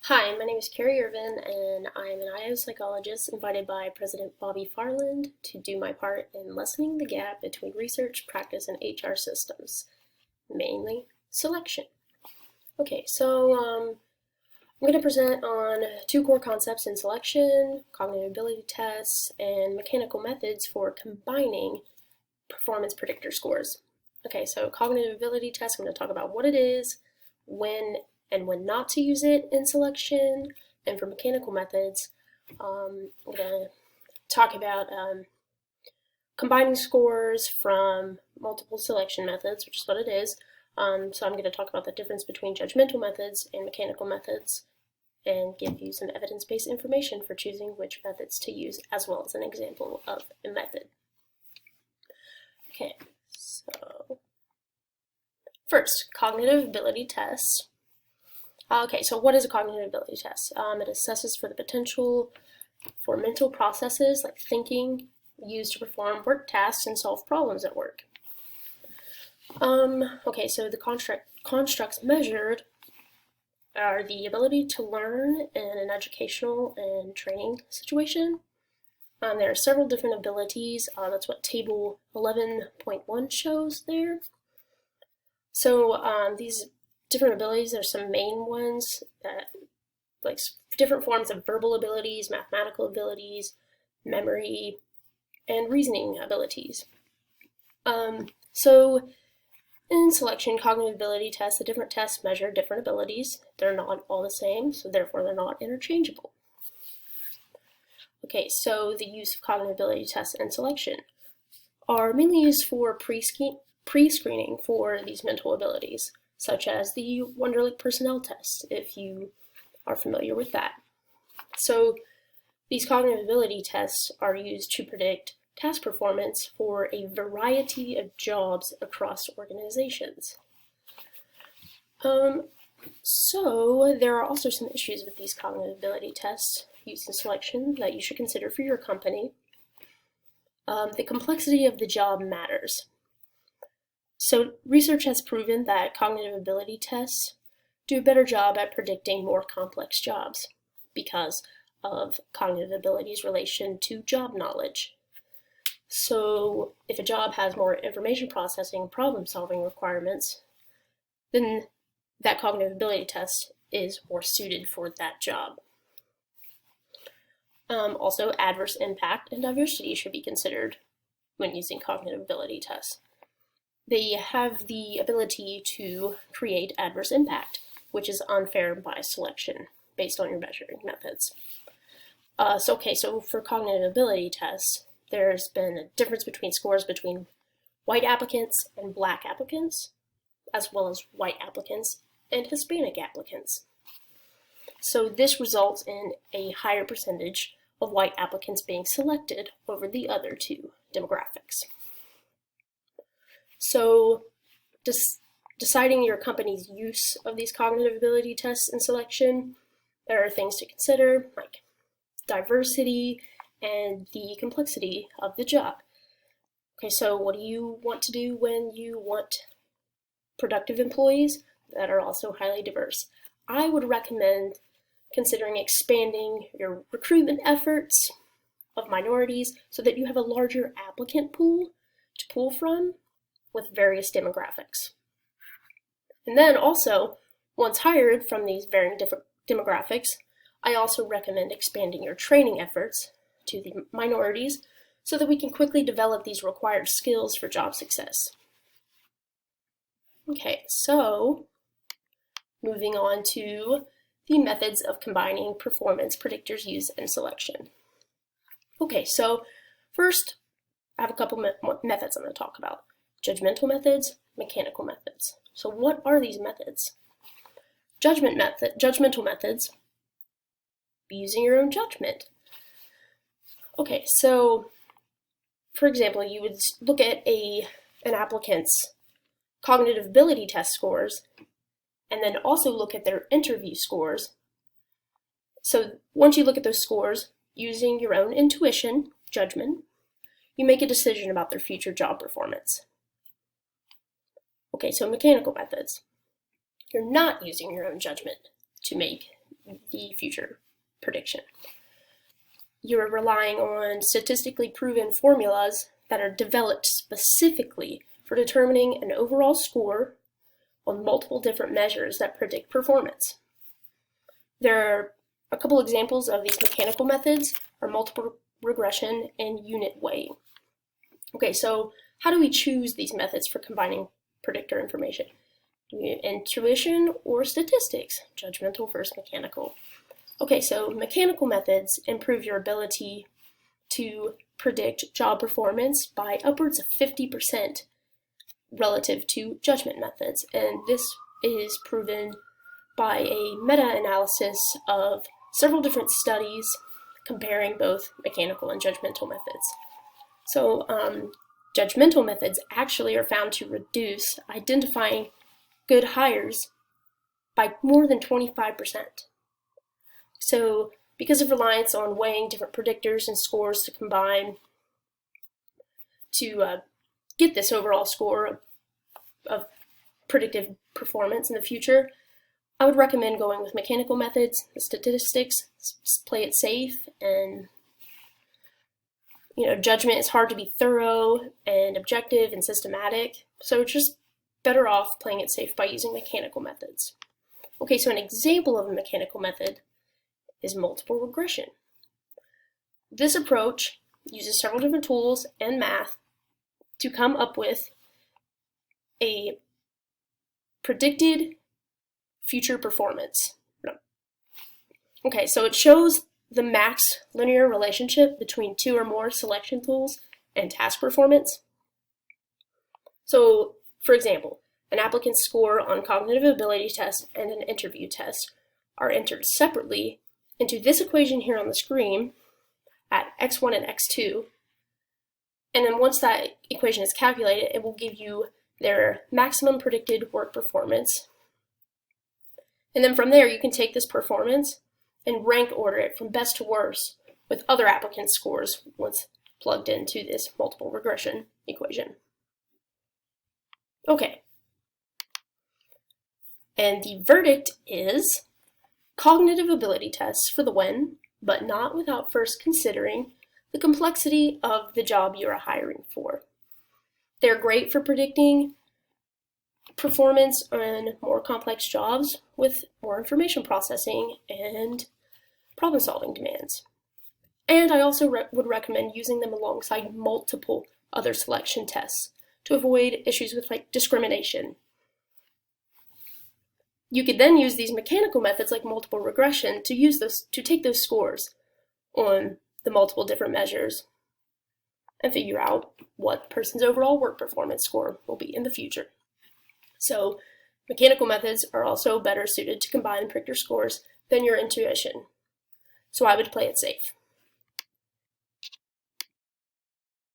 Hi, my name is Carrie Irvin, and I'm an IO psychologist invited by President Bobby Farland to do my part in lessening the gap between research, practice, and HR systems, mainly selection. I'm going to present on two core concepts in selection, cognitive ability tests, and mechanical methods for combining performance predictor scores. So cognitive ability tests, I'm going to talk about what it is, when not to use it in selection, and for mechanical methods, I'm going to talk about combining scores from multiple selection methods, which is what it is. So I'm going to talk about the difference between judgmental methods and mechanical methods and give you some evidence-based information for choosing which methods to use, as well as an example of a method. Okay, so first, cognitive ability tests. So what is a cognitive ability test? It assesses for the potential for mental processes like thinking used to perform work tasks and solve problems at work. So the constructs measured are the ability to learn in an educational and training situation. There are several different abilities. That's what table 11.1 shows there. So these different abilities, there's some main ones that like different forms of verbal abilities, mathematical abilities, memory, and reasoning abilities. So in selection cognitive ability tests, the different tests measure different abilities. They're not all the same, so therefore they're not interchangeable. So the use of cognitive ability tests in selection are mainly used for pre-screening for these mental abilities, such as the Wonderlic personnel test, if you are familiar with that. So these cognitive ability tests are used to predict task performance for a variety of jobs across organizations. So there are also some issues with these cognitive ability tests used in selection that you should consider for your company. The complexity of the job matters. So research has proven that cognitive ability tests do a better job at predicting more complex jobs because of cognitive ability's relation to job knowledge. So if a job has more information processing and problem solving requirements, then that cognitive ability test is more suited for that job. Also, adverse impact and diversity should be considered when using cognitive ability tests. They have the ability to create adverse impact, which is unfair by selection based on your measuring methods. So for cognitive ability tests, there's been a difference between scores between white applicants and black applicants, as well as white applicants and Hispanic applicants. So this results in a higher percentage of white applicants being selected over the other two demographics. So deciding your company's use of these cognitive ability tests in selection, there are things to consider like diversity and the complexity of the job. So what do you want to do when you want productive employees that are also highly diverse? I would recommend considering expanding your recruitment efforts of minorities so that you have a larger applicant pool to pull from with various demographics. And then also, once hired from these varying different demographics, I also recommend expanding your training efforts to the minorities so that we can quickly develop these required skills for job success. So moving on to the methods of combining performance predictors used in selection. So first, I have a couple methods I'm going to talk about. Judgmental methods, mechanical methods. So what are these methods? Judgmental methods, using your own judgment. So for example, you would look at an applicant's cognitive ability test scores and then also look at their interview scores. So once you look at those scores, using your own intuition, judgment, you make a decision about their future job performance. So mechanical methods. You're not using your own judgment to make the future prediction. You're relying on statistically proven formulas that are developed specifically for determining an overall score on multiple different measures that predict performance. There are a couple examples of these mechanical methods are multiple regression and unit weighting. Okay, so how do we choose these methods for combining predictor information? Do we intuition or statistics? Judgmental versus mechanical. Okay, so mechanical methods improve your ability to predict job performance by upwards of 50% relative to judgment methods, and this is proven by a meta-analysis of several different studies comparing both mechanical and judgmental methods. So judgmental methods actually are found to reduce identifying good hires by more than 25%. So because of reliance on weighing different predictors and scores to combine to get this overall score of predictive performance in the future, I would recommend going with mechanical methods, the statistics, play it safe, and judgment is hard to be thorough and objective and systematic, so it's just better off playing it safe by using mechanical methods. Okay, so an example of a mechanical method is multiple regression. This approach uses several different tools and math to come up with a predicted future performance. Okay, so it shows the max linear relationship between two or more selection tools and task performance. So, for example, an applicant's score on cognitive ability test and an interview test are entered separately into this equation here on the screen at x1 and x2. And then once that equation is calculated, it will give you their maximum predicted work performance. And then from there, you can take this performance and rank order it from best to worst with other applicant scores once plugged into this multiple regression equation. Okay. And the verdict is cognitive ability tests for the win, but not without first considering the complexity of the job you are hiring for. They're great for predicting performance on more complex jobs with more information processing and problem-solving demands. And I also would recommend using them alongside multiple other selection tests to avoid issues with discrimination. You could then use these mechanical methods like multiple regression to take those scores on the multiple different measures and figure out what the person's overall work performance score will be in the future. So mechanical methods are also better suited to combine predictor scores than your intuition. So I would play it safe.